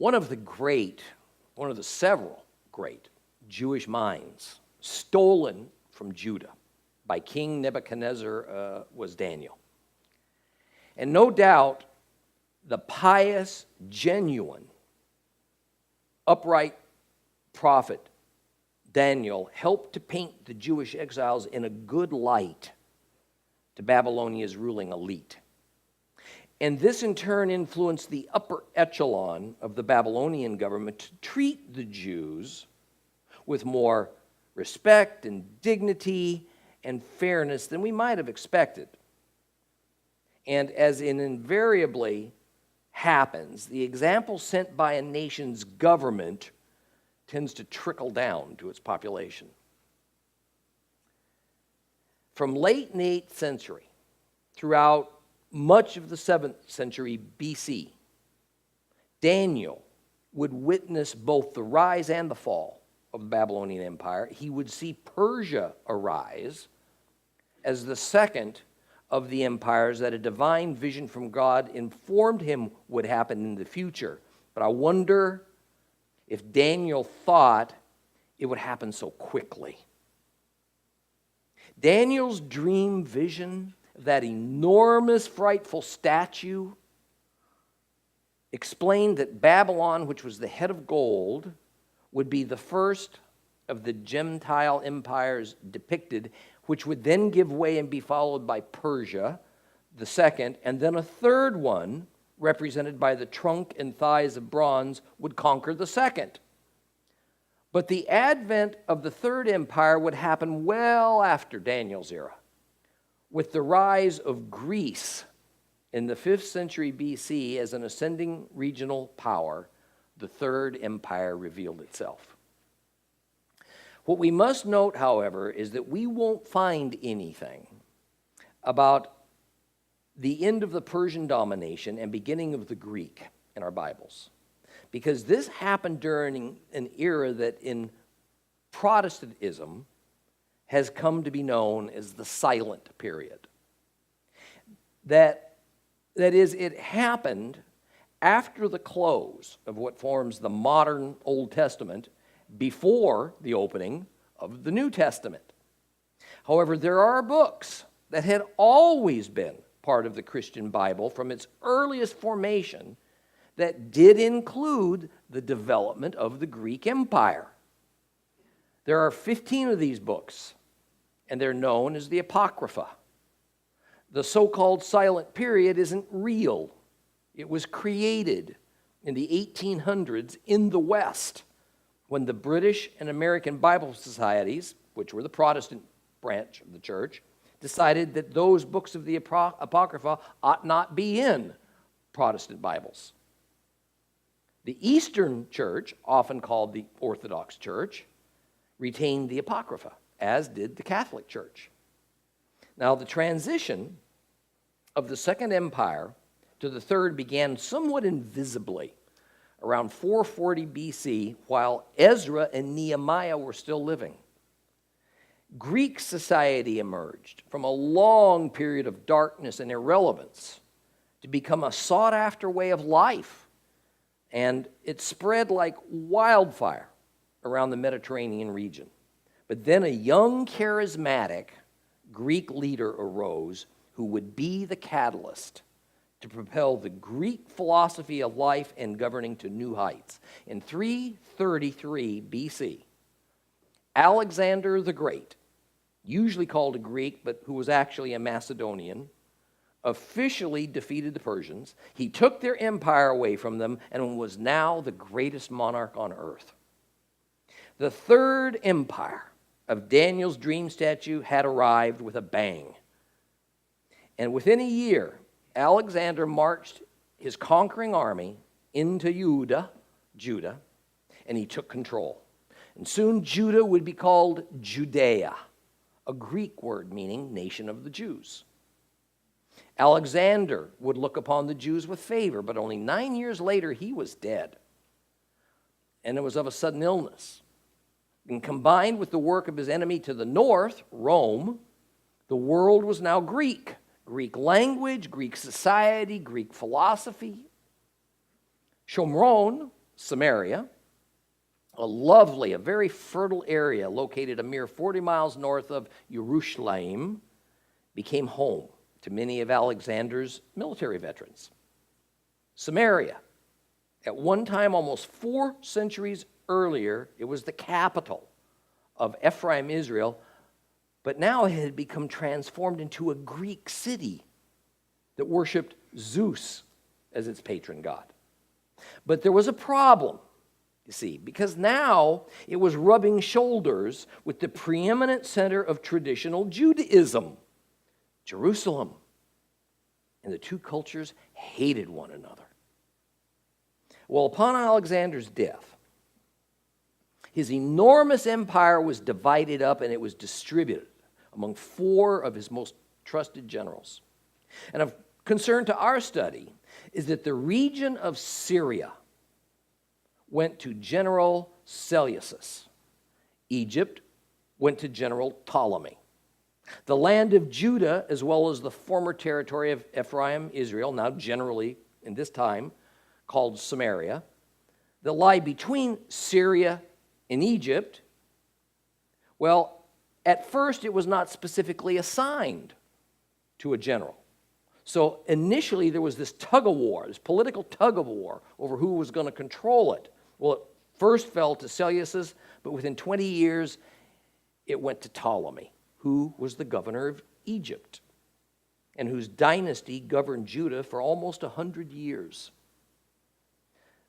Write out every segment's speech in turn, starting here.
One of the several great Jewish minds stolen from Judah by King Nebuchadnezzar was Daniel. And no doubt the pious, genuine, upright prophet Daniel helped to paint the Jewish exiles in a good light to Babylonia's ruling elite. And this in turn influenced the upper echelon of the Babylonian government to treat the Jews with more respect and dignity and fairness than we might have expected. And as it invariably happens, the example set by a nation's government tends to trickle down to its population. From late in the 8th century throughout much of the 7th century BC, Daniel would witness both the rise and the fall of the Babylonian Empire. He would see Persia arise as the second of the empires that a divine vision from God informed him would happen in the future. But I wonder if Daniel thought it would happen so quickly. Daniel's dream vision of that enormous, frightful statue explained that Babylon, which was the head of gold, would be the first of the Gentile empires depicted, which would then give way and be followed by Persia, the second, and then a third one, represented by the trunk and thighs of bronze, would conquer the second. But the advent of the third empire would happen well after Daniel's era, with the rise of Greece in the 5th century BC as an ascending regional power. The third empire revealed itself. What we must note, however, is that we won't find anything about the end of the Persian domination and beginning of the Greek in our Bibles, because this happened during an era that in Protestantism has come to be known as the Silent Period. That is, it happened after the close of what forms the modern Old Testament, before the opening of the New Testament. However, there are books that had always been part of the Christian Bible from its earliest formation that did include the development of the Greek Empire. There are 15 of these books, and they're known as the Apocrypha. The so-called Silent Period isn't real. It was created in the 1800s in the West, when the British and American Bible Societies, which were the Protestant branch of the church, decided that those books of the Apocrypha ought not be in Protestant Bibles. The Eastern Church, often called the Orthodox Church, retained the Apocrypha, as did the Catholic Church. Now, the transition of the Second Empire to the Third began somewhat invisibly around 440 BC, while Ezra and Nehemiah were still living. Greek society emerged from a long period of darkness and irrelevance to become a sought-after way of life, and it spread like wildfire around the Mediterranean region. But then a young, charismatic Greek leader arose who would be the catalyst to propel the Greek philosophy of life and governing to new heights. In 333 BC, Alexander the Great, usually called a Greek, but who was actually a Macedonian, officially defeated the Persians. He took their empire away from them and was now the greatest monarch on earth. The third empire of Daniel's dream statue had arrived with a bang. And within a year, Alexander marched his conquering army into Judah, and he took control. And soon Judah would be called Judea, a Greek word meaning nation of the Jews. Alexander would look upon the Jews with favor, but only 9 years later he was dead. And it was of a sudden illness. And combined with the work of his enemy to the north, Rome, the world was now Greek. Greek language, Greek society, Greek philosophy. Shomron, Samaria, a lovely, a very fertile area located a mere 40 miles north of Jerusalem, became home to many of Alexander's military veterans. Samaria, at one time almost 4 centuries earlier, it was the capital of Ephraim, Israel, but now it had become transformed into a Greek city that worshiped Zeus as its patron god. But there was a problem, you see, because now it was rubbing shoulders with the preeminent center of traditional Judaism, Jerusalem. And the two cultures hated one another. Well, upon Alexander's death, his enormous empire was divided up and it was distributed among 4 of his most trusted generals. And of concern to our study is that the region of Syria went to General Seleucus. Egypt went to General Ptolemy. The land of Judah, as well as the former territory of Ephraim, Israel, now generally in this time called Samaria, that lie between Syria and Egypt, well, at first it was not specifically assigned to a general. So initially there was this tug of war, this political tug of war over who was going to control it. Well, it first fell to Seleucus, but within 20 years it went to Ptolemy, who was the governor of Egypt and whose dynasty governed Judah for almost 100 years.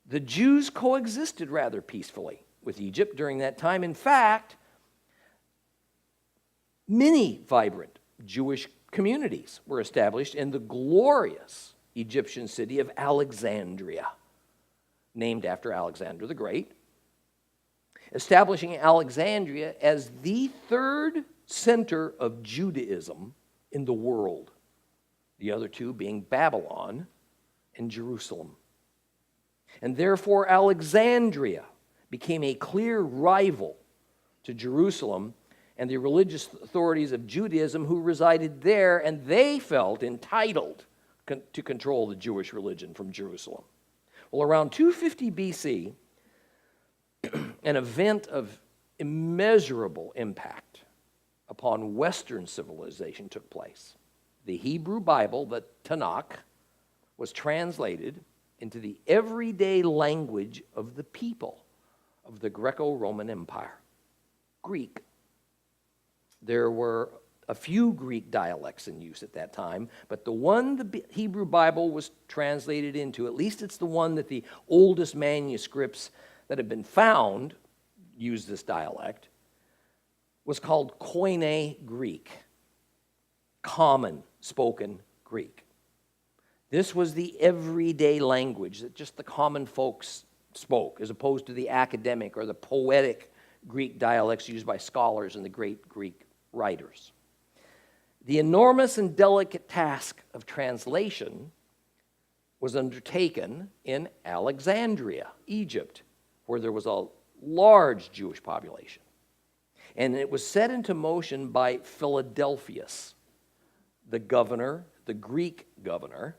The Jews coexisted rather peacefully with Egypt during that time. In fact, many vibrant Jewish communities were established in the glorious Egyptian city of Alexandria, named after Alexander the Great, establishing Alexandria as the 3rd center of Judaism in the world, the other 2 being Babylon and Jerusalem. And therefore Alexandria became a clear rival to Jerusalem and the religious authorities of Judaism who resided there, and they felt entitled to control the Jewish religion from Jerusalem. Well, around 250 BC, an event of immeasurable impact upon Western civilization took place. The Hebrew Bible, the Tanakh, was translated into the everyday language of the people of the Greco-Roman Empire, Greek. There were a few Greek dialects in use at that time, but the one the Hebrew Bible was translated into, at least it's the one that the oldest manuscripts that have been found use this dialect, was called Koine Greek, common spoken Greek. This was the everyday language that just the common folks spoke, as opposed to the academic or the poetic Greek dialects used by scholars and the great Greek writers. The enormous and delicate task of translation was undertaken in Alexandria, Egypt, where there was a large Jewish population. And it was set into motion by Philadelphus, the governor, the Greek governor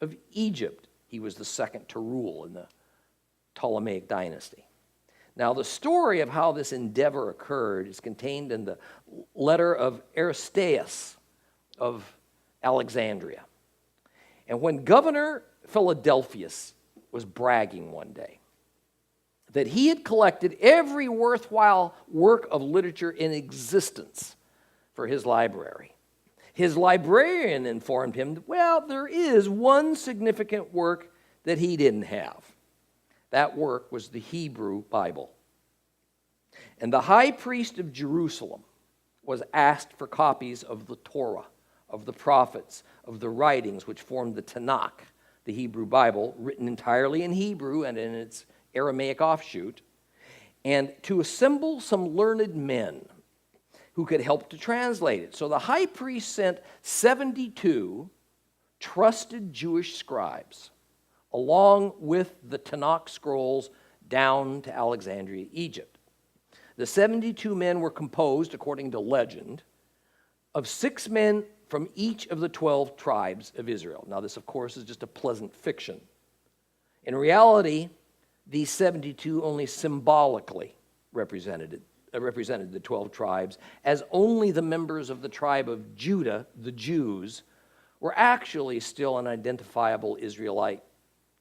of Egypt. He was the second to rule in the Ptolemaic dynasty. Now, the story of how this endeavor occurred is contained in the letter of Aristeas of Alexandria. And when Governor Philadelphus was bragging one day that he had collected every worthwhile work of literature in existence for his library, his librarian informed him, well, there is one significant work that he didn't have. That work was the Hebrew Bible. And the high priest of Jerusalem was asked for copies of the Torah, of the prophets, of the writings which formed the Tanakh, the Hebrew Bible, written entirely in Hebrew and in its Aramaic offshoot, and to assemble some learned men who could help to translate it. So the high priest sent 72 trusted Jewish scribes along with the Tanakh scrolls down to Alexandria, Egypt. The 72 men were composed, according to legend, of 6 men from each of the 12 tribes of Israel. Now, this, of course, is just a pleasant fiction. In reality, these 72 only symbolically represented the 12 tribes, as only the members of the tribe of Judah, the Jews, were actually still an identifiable Israelite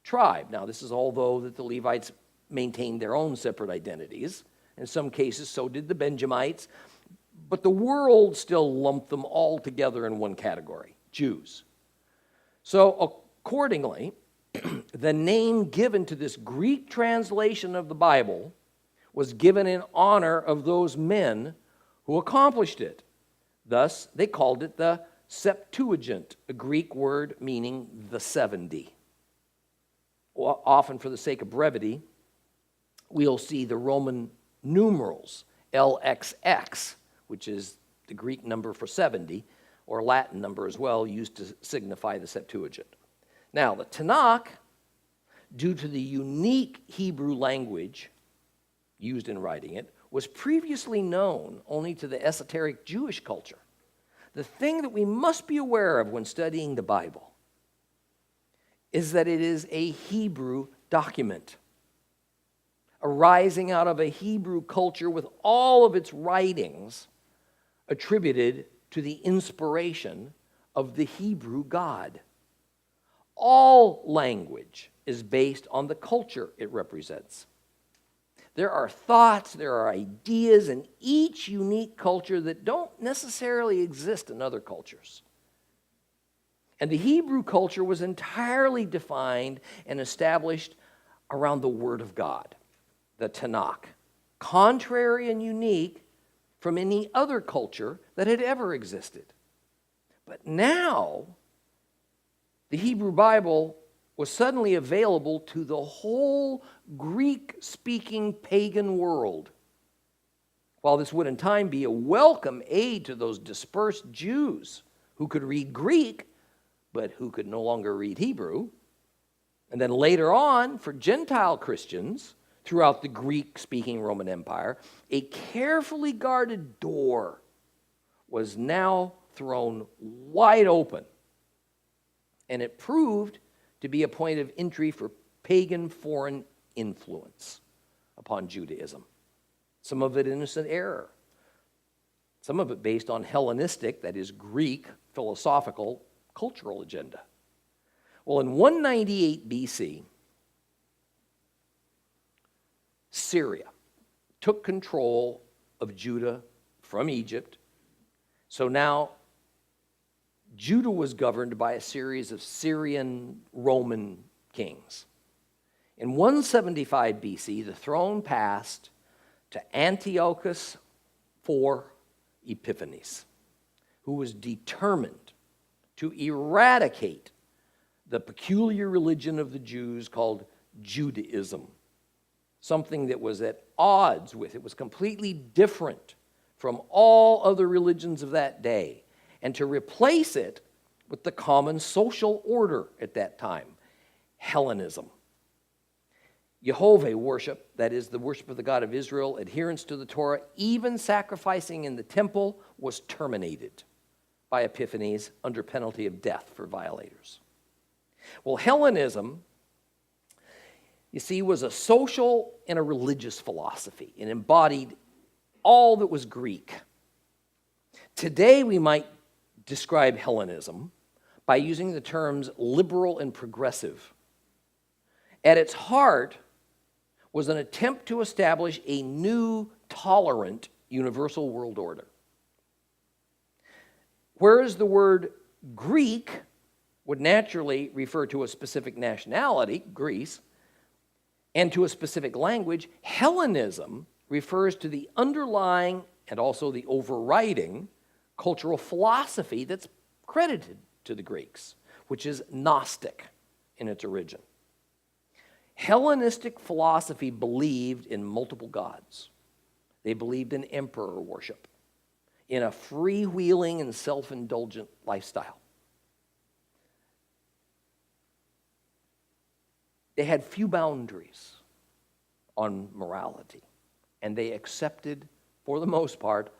tribe. Now, this is although that the Levites maintained their own separate identities. In some cases, so did the Benjamites. But the world still lumped them all together in one category, Jews. So accordingly, the name given to this Greek translation of the Bible was given in honor of those men who accomplished it. Thus, they called it the Septuagint, a Greek word meaning the 70. Often, for the sake of brevity, we'll see the Roman numerals, LXX, which is the Greek number for 70, or Latin number as well, used to signify the Septuagint. Now, the Tanakh, due to the unique Hebrew language used in writing it, was previously known only to the esoteric Jewish culture. The thing that we must be aware of when studying the Bible is that it is a Hebrew document, arising out of a Hebrew culture with all of its writings attributed to the inspiration of the Hebrew God. All language is based on the culture it represents. There are thoughts, there are ideas in each unique culture that don't necessarily exist in other cultures. And the Hebrew culture was entirely defined and established around the Word of God, the Tanakh, contrary and unique from any other culture that had ever existed. But now, the Hebrew Bible was suddenly available to the whole Greek-speaking pagan world. While this would in time be a welcome aid to those dispersed Jews who could read Greek, but who could no longer read Hebrew, and then later on, for Gentile Christians throughout the Greek-speaking Roman Empire, a carefully guarded door was now thrown wide open, and it proved to be a point of entry for pagan foreign influence upon Judaism. Some of it innocent error, some of it based on Hellenistic, that is Greek, philosophical, cultural agenda. Well, in 198 BC, Syria took control of Judah from Egypt. So now Judah was governed by a series of Syrian Roman kings. In 175 BC, the throne passed to Antiochus IV Epiphanes, who was determined to eradicate the peculiar religion of the Jews called Judaism, something that was at odds with, it was completely different from all other religions of that day, and to replace it with the common social order at that time, Hellenism. Jehovah worship, that is the worship of the God of Israel, adherence to the Torah, even sacrificing in the temple, was terminated by Epiphanes under penalty of death for violators. Well, Hellenism, you see, was a social and a religious philosophy. It embodied all that was Greek. Today, we might describe Hellenism by using the terms liberal and progressive. At its heart was an attempt to establish a new, tolerant, universal world order. Whereas the word Greek would naturally refer to a specific nationality, Greece, and to a specific language, Hellenism refers to the underlying and also the overriding cultural philosophy that's credited to the Greeks, which is Gnostic in its origin. Hellenistic philosophy believed in multiple gods. They believed in emperor worship, in a freewheeling and self-indulgent lifestyle. They had few boundaries on morality, and they accepted, for the most part,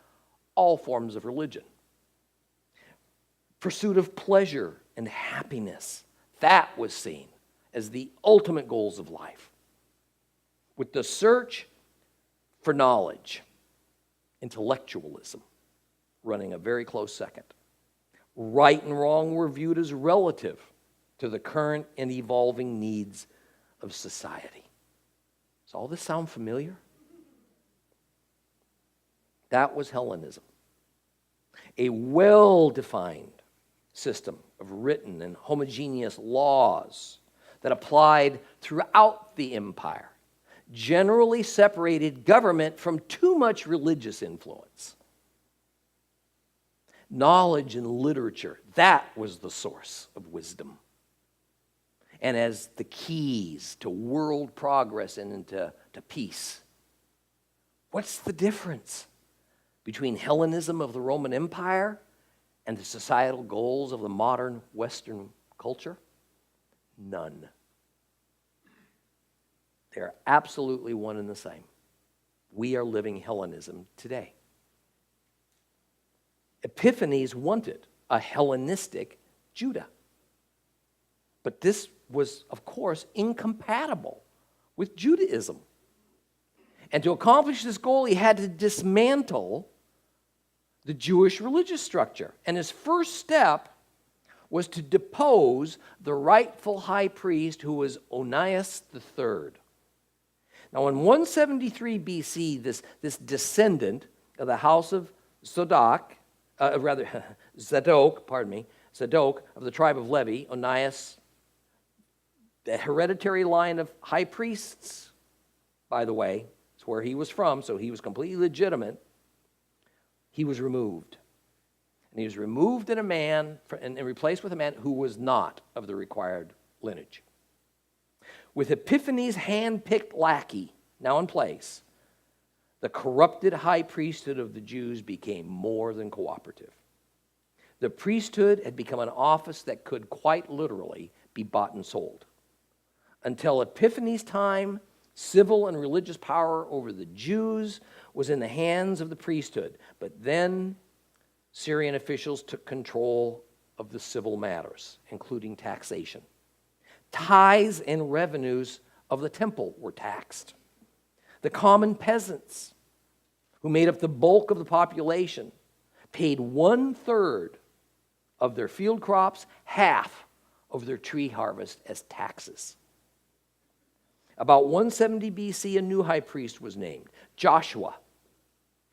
all forms of religion. Pursuit of pleasure and happiness, that was seen as the ultimate goals of life. with the search for knowledge, intellectualism running a very close second. Right and wrong were viewed as relative to the current and evolving needs of society. Does all this sound familiar? That was Hellenism. A well-defined system of written and homogeneous laws that applied throughout the empire, generally separated government from too much religious influence. Knowledge and literature, that was the source of wisdom. And as the keys to world progress and into peace. What's the difference between Hellenism of the Roman Empire and the societal goals of the modern Western culture? None. They're absolutely one and the same. We are living Hellenism today. Epiphanes wanted a Hellenistic Judah. But this was, of course, incompatible with Judaism. And to accomplish this goal, he had to dismantle the Jewish religious structure. And his first step was to depose the rightful high priest, who was Onias III. Now, in 173 BC, this descendant of the house of Zadok of the tribe of Levi, Onias, the hereditary line of high priests, by the way, it's where he was from, so he was completely legitimate. He was removed. And he was removed and replaced with a man who was not of the required lineage. With Epiphanes' hand-picked lackey now in place, the corrupted high priesthood of the Jews became more than cooperative. The priesthood had become an office that could quite literally be bought and sold. Until Epiphanes' time, civil and religious power over the Jews was in the hands of the priesthood. But then Syrian officials took control of the civil matters, including taxation. Tithes and revenues of the temple were taxed. The common peasants, who made up the bulk of the population, paid 1/3 of their field crops, half of their tree harvest as taxes. About 170 BC, a new high priest was named, Joshua,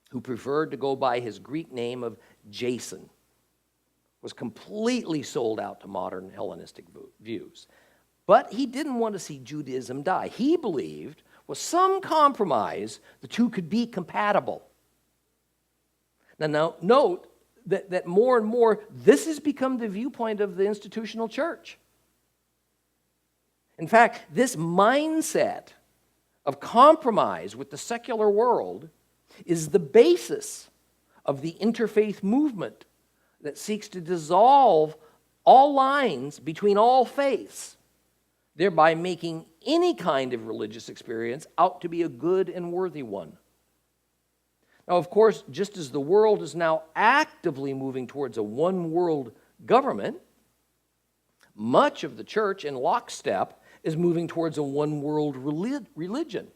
who preferred to go by his Greek name of Jason, was completely sold out to modern Hellenistic views. But he didn't want to see Judaism die. He believed, with some compromise, the two could be compatible. Now note that more and more, this has become the viewpoint of the institutional church. In fact, this mindset of compromise with the secular world is the basis of the interfaith movement that seeks to dissolve all lines between all faiths, thereby making any kind of religious experience out to be a good and worthy one. Now, of course, just as the world is now actively moving towards a one-world government, much of the church in lockstep is moving towards a one-world religion,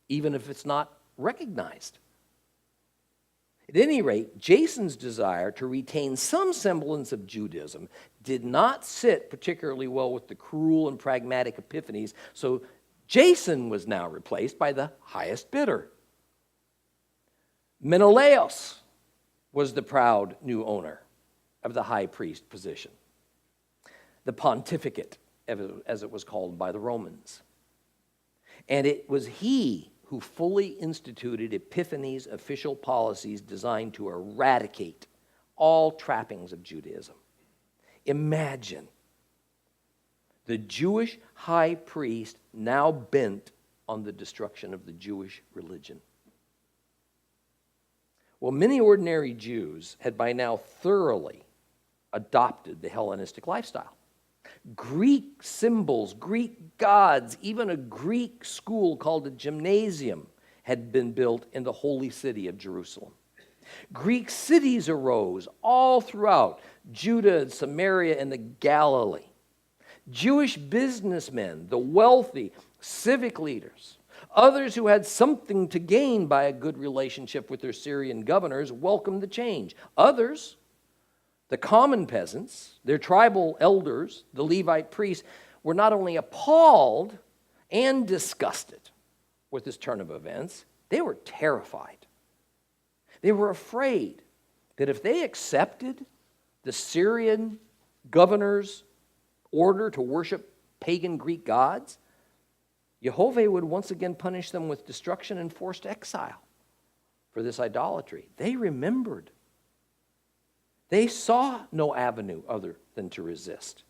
even if it's not recognized. At any rate, Jason's desire to retain some semblance of Judaism did not sit particularly well with the cruel and pragmatic Epiphanes, so Jason was now replaced by the highest bidder. Menelaus was the proud new owner of the high priest position, the pontificate, as it was called by the Romans. And it was he who fully instituted Epiphanes' official policies designed to eradicate all trappings of Judaism. Imagine the Jewish high priest now bent on the destruction of the Jewish religion. Well, many ordinary Jews had by now thoroughly adopted the Hellenistic lifestyle. Greek symbols, Greek gods, even a Greek school called a gymnasium had been built in the holy city of Jerusalem. Greek cities arose all throughout Judah and Samaria and the Galilee. Jewish businessmen, the wealthy, civic leaders, Others who had something to gain by a good relationship with their Syrian governors welcomed the change. Others, the common peasants, their tribal elders, the Levite priests, were not only appalled and disgusted with this turn of events, they were terrified. They were afraid that if they accepted the Syrian governor's order to worship pagan Greek gods, Jehovah would once again punish them with destruction and forced exile for this idolatry. They remembered. They saw no avenue other than to resist.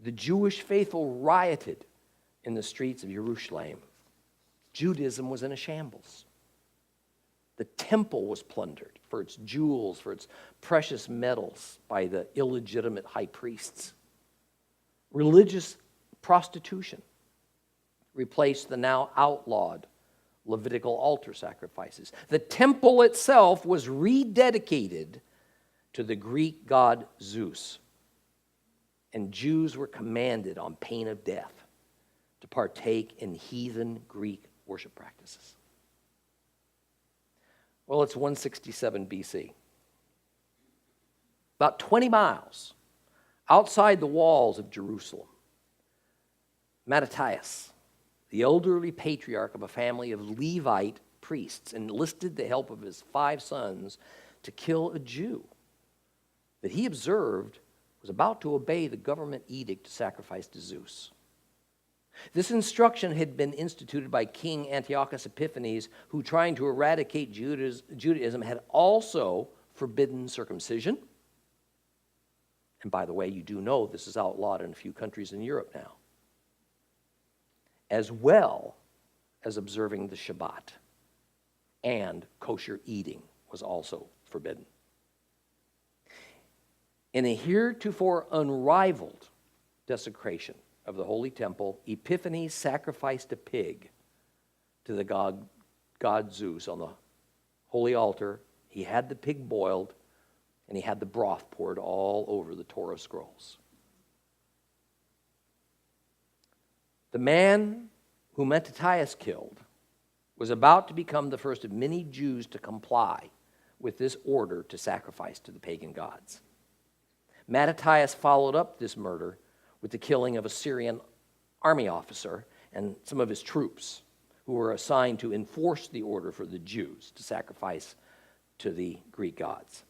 The Jewish faithful rioted in the streets of Jerusalem. Judaism was in a shambles. The temple was plundered for its jewels, for its precious metals by the illegitimate high priests. Religious prostitution replaced the now outlawed Levitical altar sacrifices. The temple itself was rededicated to the Greek god Zeus. And Jews were commanded on pain of death to partake in heathen Greek worship practices. Well, it's 167 BC. About 20 miles outside the walls of Jerusalem, Mattathias, the elderly patriarch of a family of Levite priests, enlisted the help of his 5 sons to kill a Jew that he observed was about to obey the government edict to sacrifice to Zeus. This instruction had been instituted by King Antiochus Epiphanes, who, trying to eradicate Judaism, had also forbidden circumcision. And by the way, you do know this is outlawed in a few countries in Europe now, as well as observing the Shabbat. And kosher eating was also forbidden. In a heretofore unrivaled desecration of the Holy Temple, Epiphanes sacrificed a pig to the god Zeus on the holy altar. He had the pig boiled, and he had the broth poured all over the Torah scrolls. The man whom Mattathias killed was about to become the first of many Jews to comply with this order to sacrifice to the pagan gods. Mattathias followed up this murder with the killing of a Syrian army officer and some of his troops who were assigned to enforce the order for the Jews to sacrifice to the Greek gods.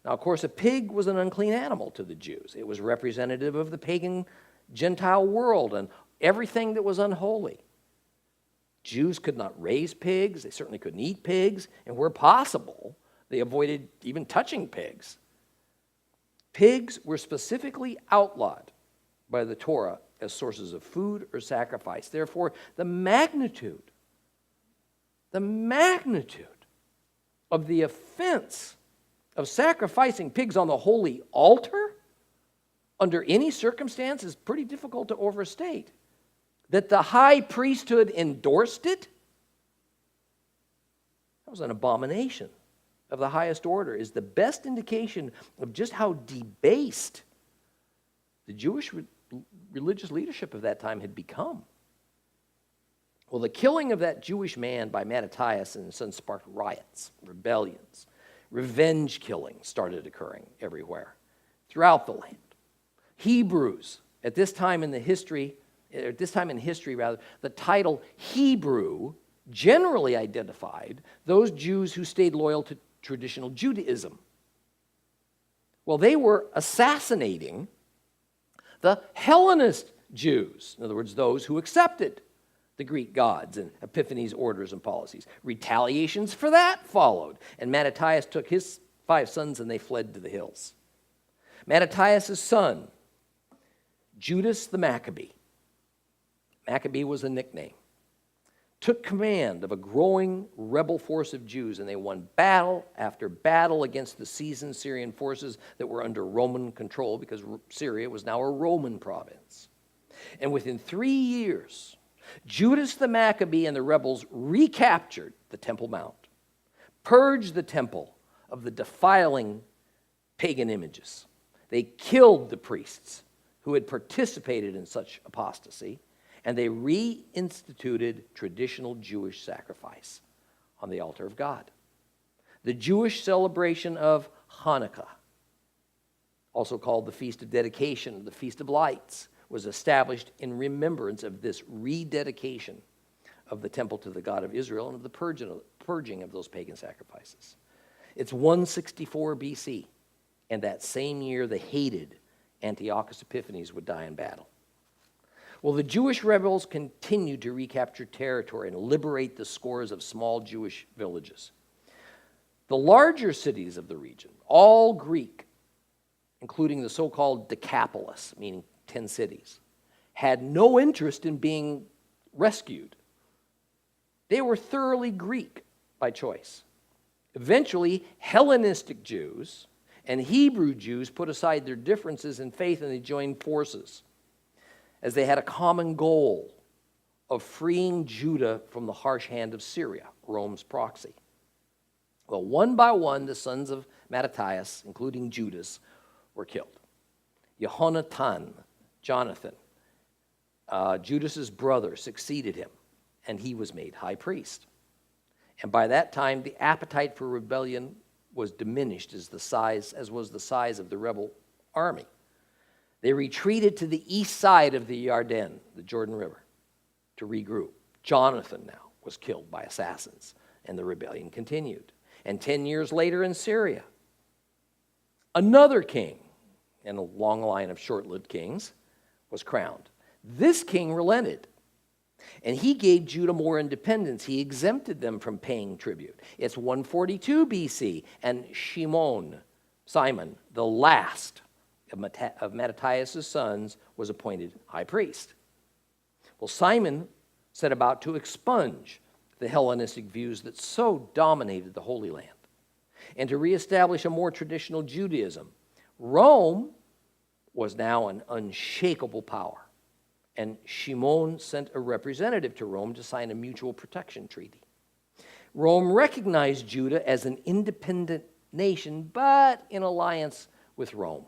Now, of course, a pig was an unclean animal to the Jews. It was representative of the pagan Gentile world and everything that was unholy. Jews could not raise pigs. They certainly couldn't eat pigs. And where possible, they avoided even touching pigs. Pigs were specifically outlawed by the Torah as sources of food or sacrifice. Therefore, the magnitude of the offense of sacrificing pigs on the holy altar under any circumstance is pretty difficult to overstate. That the high priesthood endorsed it, that was an abomination of the highest order, is the best indication of just how debased the Jewish religious leadership of that time had become. Well, the killing of that Jewish man by Mattathias and his son sparked riots, rebellions, revenge killings started occurring everywhere throughout the land. Hebrews, at this time in history, the title Hebrew generally identified those Jews who stayed loyal to traditional Judaism. Well, they were assassinating the Hellenist Jews, in other words, those who accepted the Greek gods and Epiphanes' orders and policies. Retaliations for that followed, and Mattathias took his 5 sons and they fled to the hills. Mattathias' son, Judas the Maccabee was a nickname, took command of a growing rebel force of Jews, and they won battle after battle against the seasoned Syrian forces that were under Roman control because Syria was now a Roman province. And within 3 years, Judas the Maccabee and the rebels recaptured the Temple Mount, purged the temple of the defiling pagan images. They killed the priests who had participated in such apostasy, and they reinstituted traditional Jewish sacrifice on the altar of God. The Jewish celebration of Hanukkah, also called the Feast of Dedication, the Feast of Lights, was established in remembrance of this rededication of the temple to the God of Israel and of the purging of those pagan sacrifices. It's 164 BC, and that same year the hated Antiochus Epiphanes would die in battle. Well, the Jewish rebels continued to recapture territory and liberate the scores of small Jewish villages. The larger cities of the region, all Greek, including the so-called Decapolis, meaning 10 cities, had no interest in being rescued. They were thoroughly Greek by choice. Eventually, Hellenistic Jews and Hebrew Jews put aside their differences in faith and they joined forces, as they had a common goal of freeing Judah from the harsh hand of Syria, Rome's proxy. Well, one by one, the sons of Mattathias, including Judas, were killed. Jonathan, Judas's brother, succeeded him, and he was made high priest. And by that time, the appetite for rebellion was diminished as was the size of the rebel army. They retreated to the east side of the Yarden, the Jordan River, to regroup. Jonathan now was killed by assassins, and the rebellion continued. And 10 years later in Syria, another king, and a long line of short-lived kings, was crowned. This king relented, and he gave Judah more independence. He exempted them from paying tribute. It's 142 BC, and Simon, the last of Mattathias' sons, was appointed high priest. Well, Simon set about to expunge the Hellenistic views that so dominated the Holy Land and to reestablish a more traditional Judaism. Rome was now an unshakable power, and Shimon sent a representative to Rome to sign a mutual protection treaty. Rome recognized Judah as an independent nation, but in alliance with Rome.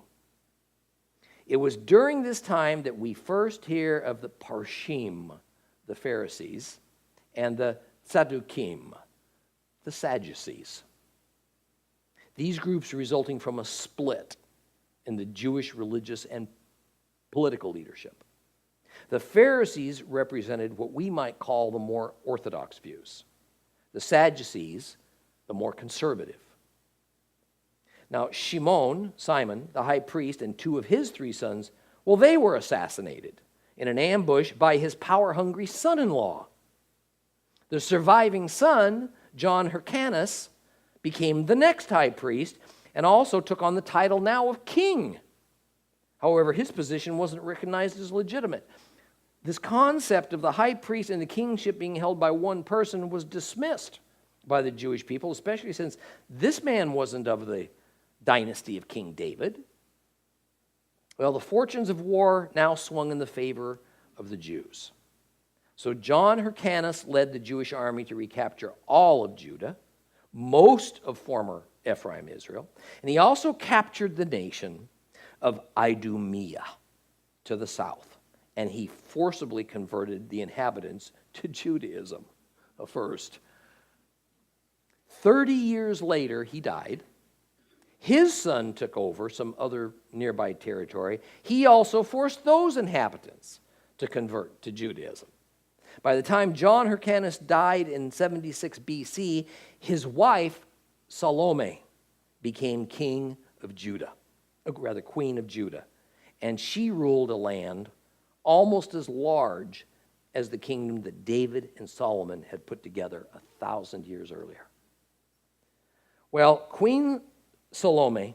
It was during this time that we first hear of the Parshim, the Pharisees, and the Sadducees, the Sadducees. These groups resulting from a split in the Jewish religious and political leadership. The Pharisees represented what we might call the more orthodox views. The Sadducees, the more conservative. Now, Simon, the high priest, and 2 of his 3 sons, well, they were assassinated in an ambush by his power-hungry son-in-law. The surviving son, John Hyrcanus, became the next high priest and also took on the title now of king. However, his position wasn't recognized as legitimate. This concept of the high priest and the kingship being held by one person was dismissed by the Jewish people, especially since this man wasn't of the dynasty of King David. Well, the fortunes of war now swung in the favor of the Jews. So John Hyrcanus led the Jewish army to recapture all of Judah, most of former Ephraim, Israel, and he also captured the nation of Idumea to the south, and he forcibly converted the inhabitants to Judaism, a first. 30 years later, he died. His son took over some other nearby territory. He also forced those inhabitants to convert to Judaism. By the time John Hyrcanus died in 76 BC, his wife, Salome, became king of Judah, queen of Judah. And she ruled a land almost as large as the kingdom that David and Solomon had put together 1,000 years earlier. Well, Queen Salome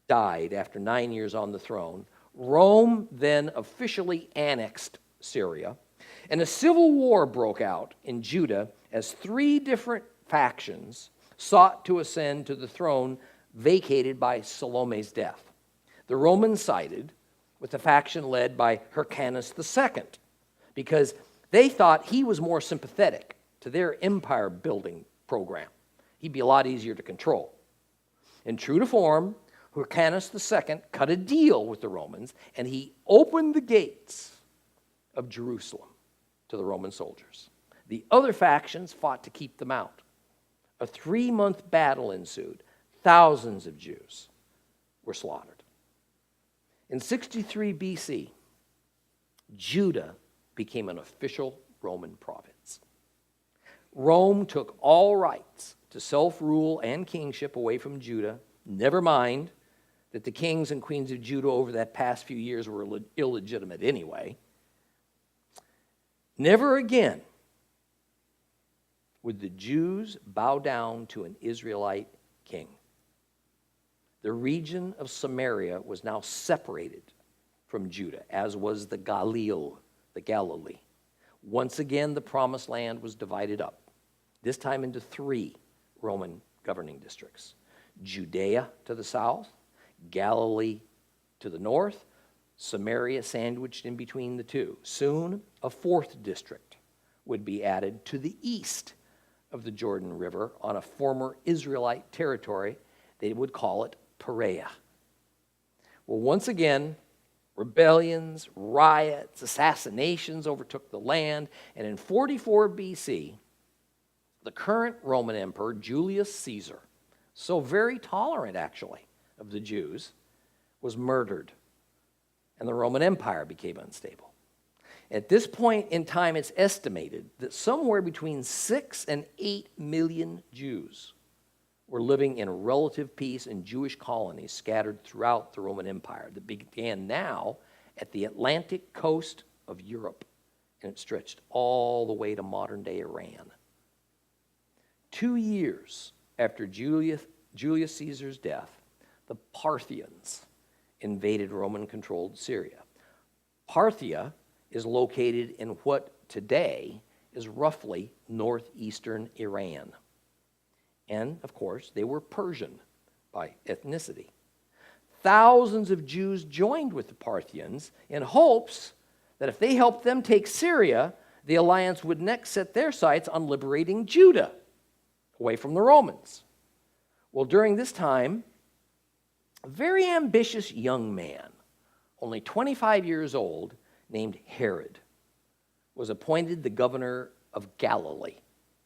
died after 9 years on the throne. Rome then officially annexed Syria, and a civil war broke out in Judah as 3 different factions sought to ascend to the throne vacated by Salome's death. The Romans sided with the faction led by Hyrcanus II because they thought he was more sympathetic to their empire-building program. He'd be a lot easier to control. And true to form, Hyrcanus II cut a deal with the Romans, and he opened the gates of Jerusalem to the Roman soldiers. The other factions fought to keep them out. A 3-month battle ensued. Thousands of Jews were slaughtered. In 63 BC, Judah became an official Roman province. Rome took all rights to self-rule and kingship away from Judah. Never mind that the kings and queens of Judah over that past few years were illegitimate anyway. Never again would the Jews bow down to an Israelite king. The region of Samaria was now separated from Judah, as was the Galilee. Once again, the promised land was divided up, this time into 3 Roman governing districts. Judea to the south, Galilee to the north, Samaria sandwiched in between the two. Soon, a 4th district would be added to the east of the Jordan River on a former Israelite territory. They would call it Perea. Well, once again, rebellions, riots, assassinations overtook the land, and in 44 BC, the current Roman emperor, Julius Caesar, so very tolerant actually of the Jews, was murdered, and the Roman Empire became unstable. At this point in time, it's estimated that somewhere between 6 and 8 million Jews were living in relative peace in Jewish colonies scattered throughout the Roman Empire that began now at the Atlantic coast of Europe, and it stretched all the way to modern-day Iran. 2 years after Julius Caesar's death, the Parthians invaded Roman-controlled Syria. Parthia is located in what today is roughly northeastern Iran. And, of course, they were Persian by ethnicity. Thousands of Jews joined with the Parthians in hopes that if they helped them take Syria, the alliance would next set their sights on liberating Judah away from the Romans. Well, during this time, a very ambitious young man, only 25 years old, named Herod, was appointed the governor of Galilee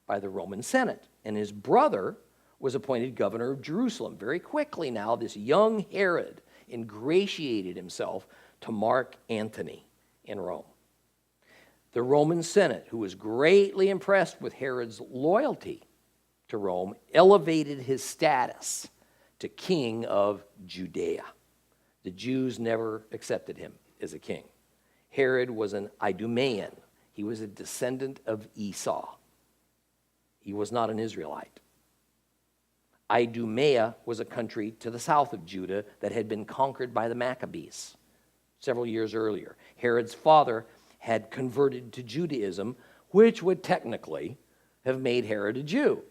by the Roman Senate, and his brother was appointed governor of Jerusalem. Very quickly now, this young Herod ingratiated himself to Mark Antony in Rome. The Roman Senate, who was greatly impressed with Herod's loyalty to Rome, elevated his status to king of Judea. The Jews never accepted him as a king. Herod was an Idumean. He was a descendant of Esau. He was not an Israelite. Idumea was a country to the south of Judah that had been conquered by the Maccabees several years earlier. Herod's father had converted to Judaism, which would technically have made Herod a Jew.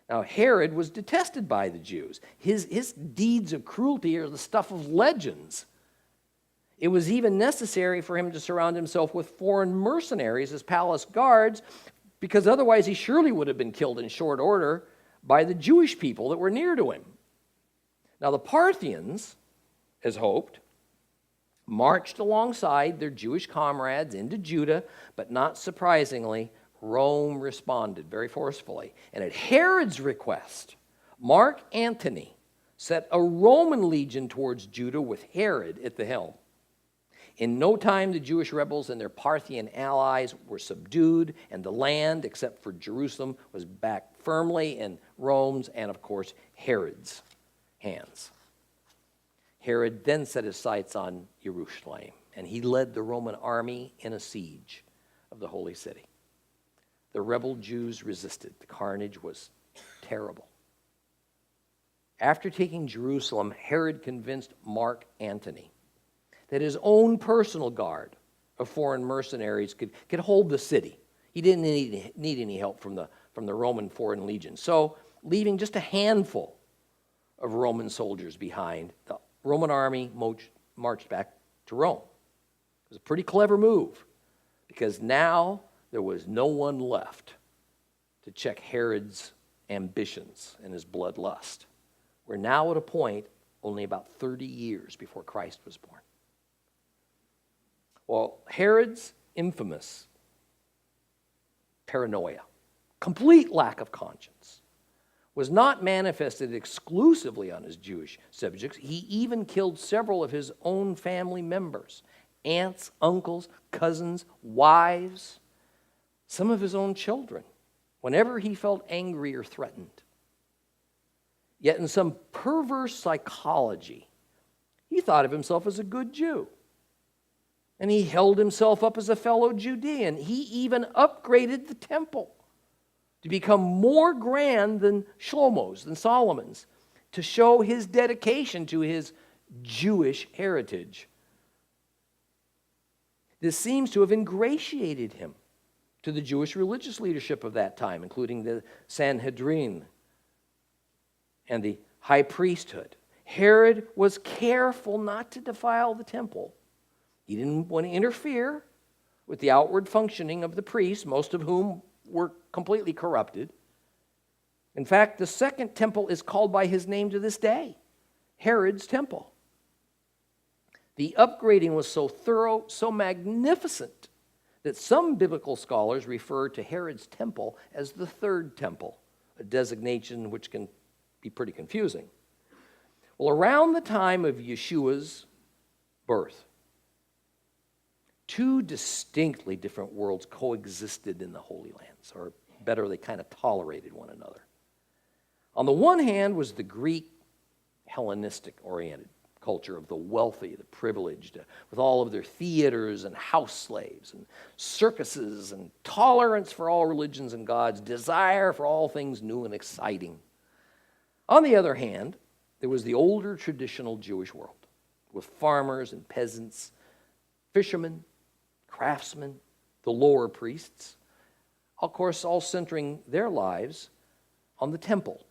Now, Herod was detested by the Jews. His deeds of cruelty are the stuff of legends. It was even necessary for him to surround himself with foreign mercenaries as palace guards, because otherwise he surely would have been killed in short order by the Jewish people that were near to him. Now, the Parthians, as hoped, marched alongside their Jewish comrades into Judah, but not surprisingly, Rome responded very forcefully. And at Herod's request, Mark Antony set a Roman legion towards Judah with Herod at the helm. In no time, the Jewish rebels and their Parthian allies were subdued, and the land, except for Jerusalem, was back firmly in Rome's and, of course, Herod's hands. Herod then set his sights on Jerusalem, and he led the Roman army in a siege of the holy city. The rebel Jews resisted. The carnage was terrible. After taking Jerusalem, Herod convinced Mark Antony that his own personal guard of foreign mercenaries could hold the city. He didn't need any help from the Roman foreign legion. So, leaving just a handful of Roman soldiers behind, the Roman army marched back to Rome. It was a pretty clever move, because now there was no one left to check Herod's ambitions and his bloodlust. We're now at a point only about 30 years before Christ was born. Well, Herod's infamous paranoia, complete lack of conscience, was not manifested exclusively on his Jewish subjects. He even killed several of his own family members, aunts, uncles, cousins, wives, some of his own children, whenever he felt angry or threatened. Yet in some perverse psychology, he thought of himself as a good Jew. And he held himself up as a fellow Judean. He even upgraded the temple to become more grand than Shlomo's, than Solomon's, to show his dedication to his Jewish heritage. This seems to have ingratiated him to the Jewish religious leadership of that time, including the Sanhedrin and the high priesthood. Herod was careful not to defile the temple. He didn't want to interfere with the outward functioning of the priests, most of whom were completely corrupted. In fact, the second temple is called by his name to this day, Herod's Temple. The upgrading was so thorough, so magnificent, that some biblical scholars refer to Herod's temple as the third temple, a designation which can be pretty confusing. Well, around the time of Yeshua's birth, two distinctly different worlds coexisted in the Holy Lands, or better, they kind of tolerated one another. On the one hand was the Greek Hellenistic-oriented culture of the wealthy, the privileged, with all of their theaters and house slaves and circuses and tolerance for all religions and gods, desire for all things new and exciting. On the other hand, there was the older traditional Jewish world with farmers and peasants, fishermen, craftsmen, the lower priests, of course, all centering their lives on the temple,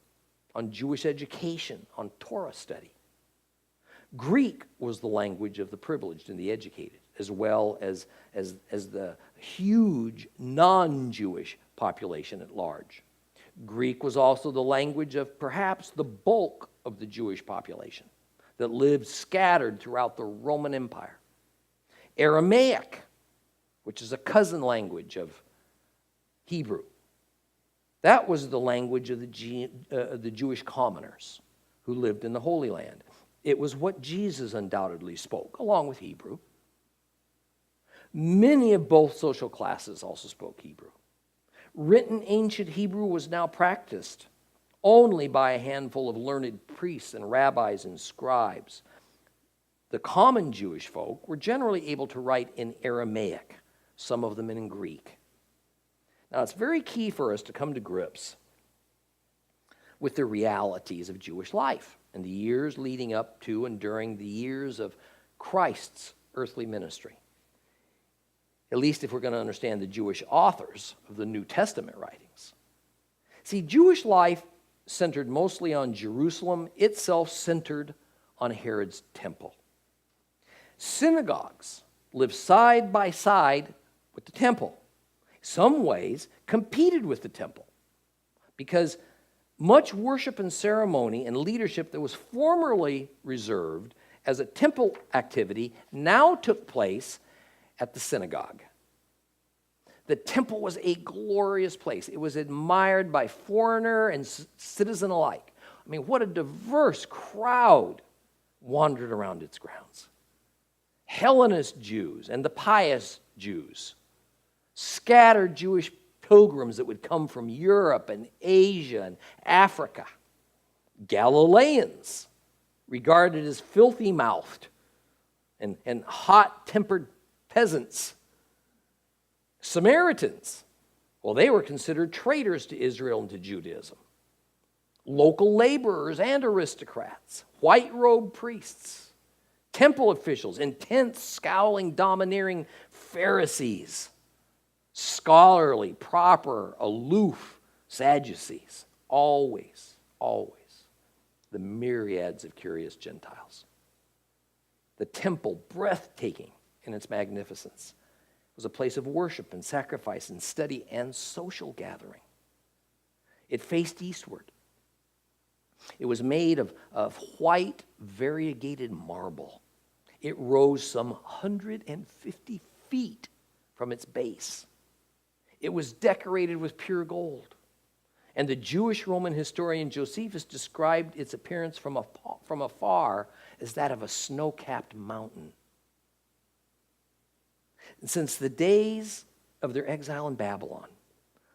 on Jewish education, on Torah study. Greek was the language of the privileged and the educated, as well as the huge non-Jewish population at large. Greek was also the language of perhaps the bulk of the Jewish population that lived scattered throughout the Roman Empire. Aramaic, which is a cousin language of Hebrew, that was the language of the Jewish commoners who lived in the Holy Land. It was what Jesus undoubtedly spoke, along with Hebrew. Many of both social classes also spoke Hebrew. Written ancient Hebrew was now practiced only by a handful of learned priests and rabbis and scribes. The common Jewish folk were generally able to write in Aramaic, some of them in Greek. Now, it's very key for us to come to grips with the realities of Jewish life in the years leading up to and during the years of Christ's earthly ministry. At least if we're going to understand the Jewish authors of the New Testament writings. See, Jewish life centered mostly on Jerusalem, itself centered on Herod's temple. Synagogues lived side by side with the temple. Some ways competed with the temple because much worship and ceremony and leadership that was formerly reserved as a temple activity now took place at the synagogue. The temple was a glorious place. It was admired by foreigner and citizen alike. I mean, what a diverse crowd wandered around its grounds. Hellenist Jews and the pious Jews, scattered Jewish pilgrims that would come from Europe and Asia and Africa, Galileans, regarded as filthy-mouthed and hot-tempered peasants, Samaritans, well, they were considered traitors to Israel and to Judaism. Local laborers and aristocrats, white-robed priests, temple officials, intense, scowling, domineering Pharisees, scholarly, proper, aloof Sadducees, always the myriads of curious Gentiles. The temple, breathtaking in its magnificence, was a place of worship and sacrifice and study and social gathering. It faced eastward. It was made of white, variegated marble. It rose some 150 feet from its base. It was decorated with pure gold. And the Jewish Roman historian Josephus described its appearance from afar as that of a snow-capped mountain. And since the days of their exile in Babylon,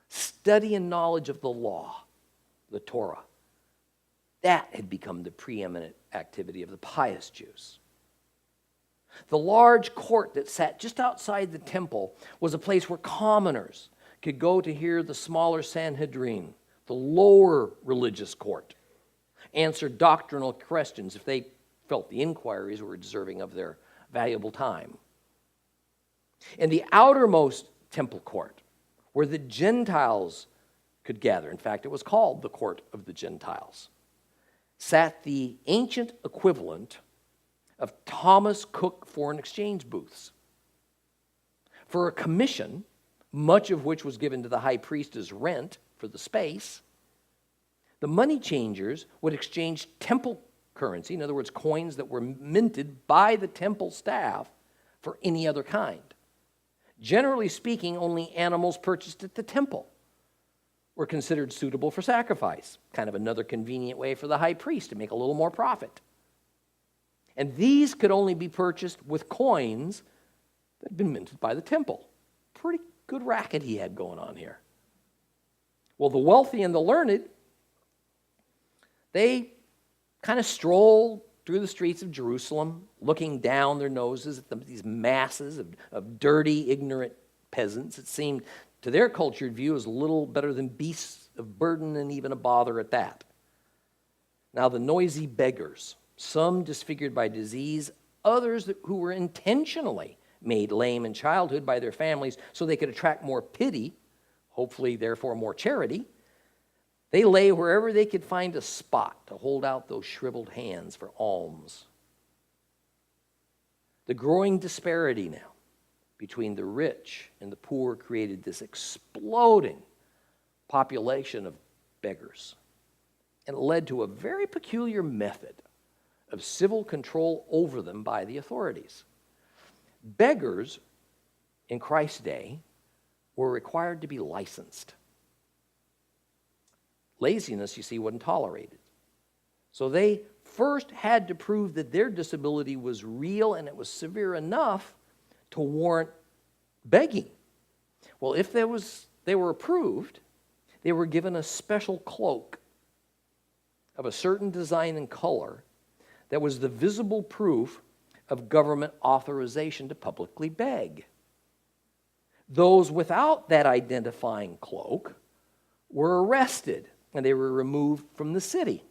study and knowledge of the law, the Torah, that had become the preeminent activity of the pious Jews. The large court that sat just outside the temple was a place where commoners could go to hear the smaller Sanhedrin, the lower religious court, answer doctrinal questions if they felt the inquiries were deserving of their valuable time. In the outermost temple court, where the Gentiles could gather, in fact, it was called the Court of the Gentiles, sat the ancient equivalent of Thomas Cook foreign exchange booths. For a commission, much of which was given to the high priest as rent for the space, the money changers would exchange temple currency, in other words, coins that were minted by the temple staff, for any other kind. Generally speaking, only animals purchased at the temple were considered suitable for sacrifice, kind of another convenient way for the high priest to make a little more profit. And these could only be purchased with coins that had been minted by the temple. Pretty good racket he had going on here. Well, the wealthy and the learned, they kind of strolled through the streets of Jerusalem, looking down their noses at these masses of dirty, ignorant peasants. It seemed, to their cultured view, as little better than beasts of burden and even a bother at that. Now, the noisy beggars, some disfigured by disease, others who were intentionally made lame in childhood by their families so they could attract more pity, hopefully, therefore, more charity, they lay wherever they could find a spot to hold out those shriveled hands for alms. The growing disparity now between the rich and the poor created this exploding population of beggars, and it led to a very peculiar method of civil control over them by the authorities. Beggars in Christ's day were required to be licensed. Laziness, you see, wasn't tolerated. So they first had to prove that their disability was real and it was severe enough to warrant begging. Well, if they were approved, they were given a special cloak of a certain design and color that was the visible proof of government authorization to publicly beg. Those without that identifying cloak were arrested and they were removed from the city.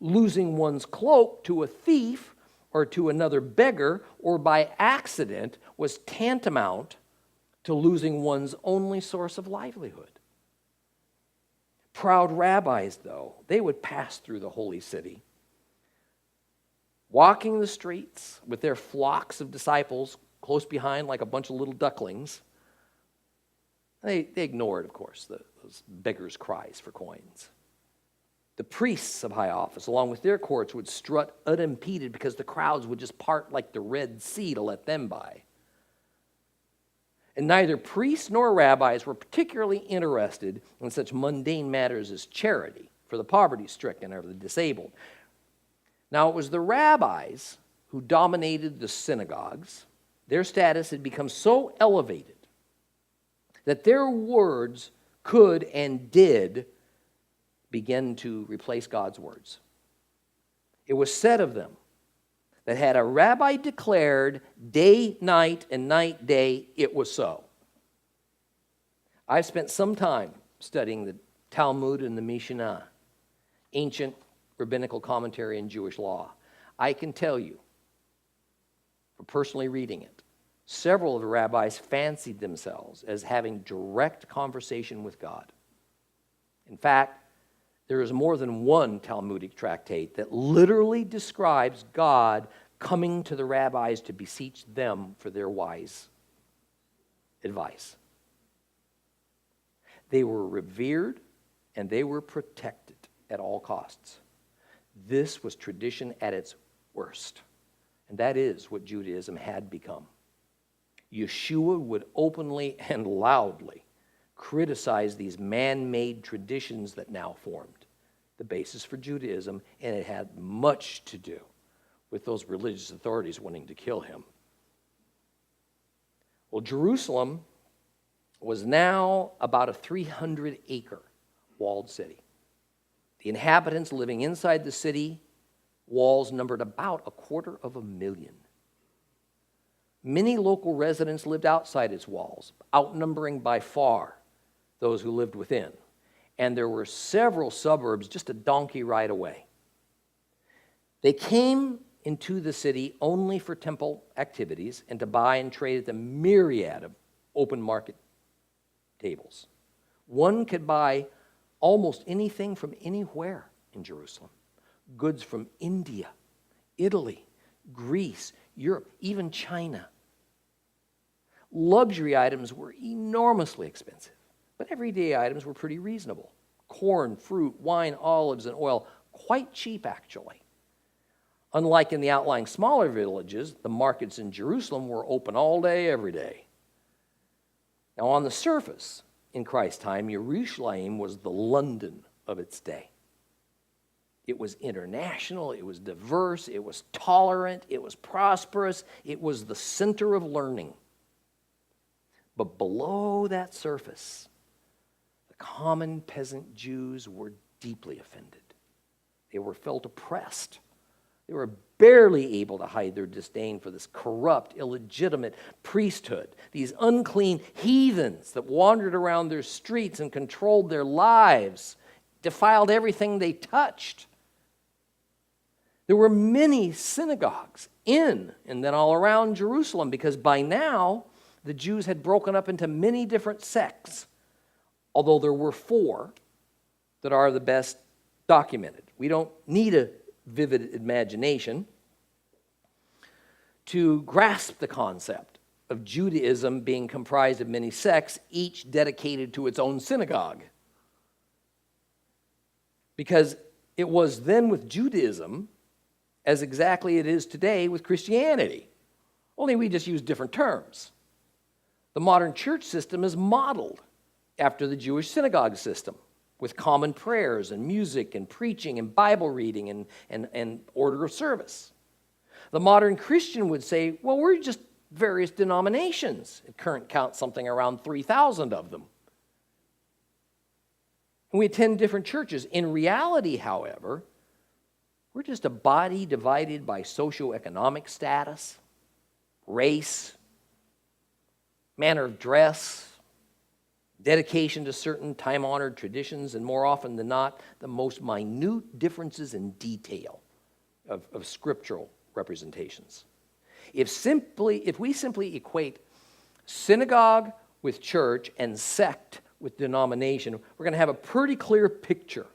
Losing one's cloak to a thief or to another beggar or by accident was tantamount to losing one's only source of livelihood. Proud rabbis, though, they would pass through the holy city, walking the streets with their flocks of disciples close behind like a bunch of little ducklings. They ignored, of course, those beggars' cries for coins. The priests of high office, along with their courts, would strut unimpeded because the crowds would just part like the Red Sea to let them by. And neither priests nor rabbis were particularly interested in such mundane matters as charity for the poverty-stricken or the disabled. Now, it was the rabbis who dominated the synagogues. Their status had become so elevated that their words could and did begin to replace God's words. It was said of them that had a rabbi declared day, night, and night, day, it was so. I've spent some time studying the Talmud and the Mishnah, ancient rabbinical commentary in Jewish law. I can tell you, from personally reading it, several of the rabbis fancied themselves as having direct conversation with God. In fact, there is more than one Talmudic tractate that literally describes God coming to the rabbis to beseech them for their wise advice. They were revered and they were protected at all costs. This was tradition at its worst, and that is what Judaism had become. Yeshua would openly and loudly criticized these man-made traditions that now formed the basis for Judaism, and it had much to do with those religious authorities wanting to kill him. Well, Jerusalem was now about a 300-acre walled city. The inhabitants living inside the city walls numbered about 250,000. Many local residents lived outside its walls, outnumbering by far those who lived within. And there were several suburbs just a donkey ride away. They came into the city only for temple activities and to buy and trade at the myriad of open market tables. One could buy almost anything from anywhere in Jerusalem. Goods from India, Italy, Greece, Europe, even China. Luxury items were enormously expensive, but everyday items were pretty reasonable. Corn, fruit, wine, olives, and oil, quite cheap actually. Unlike in the outlying smaller villages, the markets in Jerusalem were open all day, every day. Now, on the surface, in Christ's time, Jerusalem was the London of its day. It was international, it was diverse, it was tolerant, it was prosperous, it was the center of learning. But below that surface, the common peasant Jews were deeply offended. They were felt oppressed. They were barely able to hide their disdain for this corrupt, illegitimate priesthood, these unclean heathens that wandered around their streets and controlled their lives, defiled everything they touched. There were many synagogues in and then all around Jerusalem because by now the Jews had broken up into many different sects, although there were 4 that are the best documented. We don't need a vivid imagination to grasp the concept of Judaism being comprised of many sects, each dedicated to its own synagogue. Because it was then with Judaism as exactly it is today with Christianity, only we just use different terms. The modern church system is modeled after the Jewish synagogue system, with common prayers and music and preaching and Bible reading and order of service. The modern Christian would say, well, we're just various denominations. At current count, something around 3,000 of them. And we attend different churches. In reality, however, we're just a body divided by socioeconomic status, race, manner of dress, dedication to certain time-honored traditions, and more often than not, the most minute differences in detail of scriptural representations. If we simply equate synagogue with church and sect with denomination, we're going to have a pretty clear picture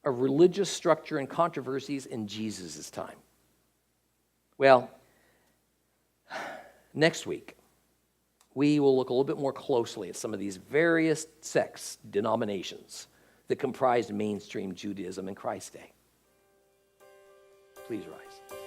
of religious structure and controversies in Jesus' time. Well, next week, we will look a little bit more closely at some of these various sects, denominations that comprised mainstream Judaism in Christ's day. Please rise.